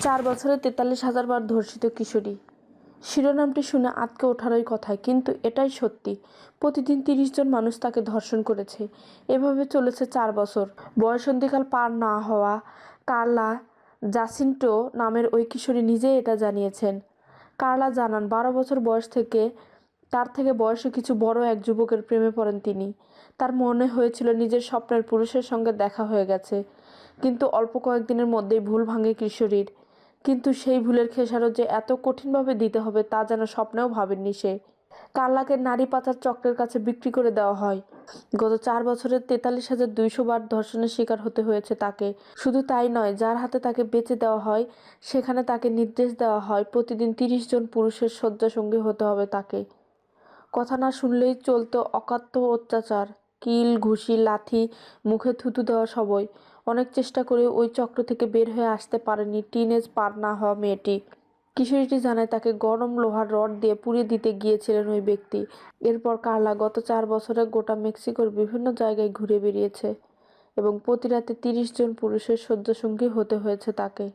4 বছরে ৪৩,০০০ বার ধর্ষিত কিশোরী। শিরোনামটি শুনে আঁতকে ওঠারই কথায়, কিন্তু এটাই সত্যি। প্রতিদিন ৩০ জন মানুষ তাকে ধর্ষণ করেছে। এভাবে চলেছে 4 বছর। বয়সন্ধিকাল পার না হওয়া কার্লা জাসিন্টো নামের ওই কিশোরী নিজেই এটা জানিয়েছেন। কার্লা জানান, ১২ বছর বয়স থেকে তার থেকে বয়সে কিছু বড় এক যুবকের প্রেমে পড়েন তিনি। তার মনে হয়েছিল নিজের স্বপ্নের পুরুষের সঙ্গে দেখা হয়ে গেছে, কিন্তু অল্প কয়েকদিনের মধ্যেই ভুল ভাঙে কিশোরীর। কিন্তু সেই ভুলের খেসারত যে এত কঠিনভাবে দিতে হবে তা যেন স্বপ্নেও ভাবেননি সে। কার্লাকে নারী পাচার চক্রের কাছে বিক্রি করে দেওয়া হয়। গত 4 বছরে ৪৩,২০০ বার ধর্ষণের শিকার হতে হয়েছে তাকে। শুধু তাই নয়, যার হাতে তাকে বেচে দেওয়া হয় সেখানে তাকে নির্দেশ দেওয়া হয় প্রতিদিন ৩০ জন পুরুষের শয্যাসঙ্গী হতে হবে তাকে। কথা না শুনলেই চলতো অকাথ্য অত্যাচার, কিল, ঘুষি, লাথি, মুখে থুতু দেওয়া সবই। অনেক চেষ্টা করেও ওই চক্র থেকে বের হয়ে আসতে পারেনি টিনএজ পার না হওয়া মেয়েটি। কিশোরীটি জানায়, তাকে গরম লোহার রড দিয়ে পুড়িয়ে দিতে গিয়েছিলেন ওই ব্যক্তি। এরপর কার্লা গত 4 বছরে গোটা মেক্সিকোর বিভিন্ন জায়গায় ঘুরে বেরিয়েছে এবং প্রতি রাতে ৩০ জন পুরুষের শয্যাসঙ্গী হতে হয়েছে তাকে।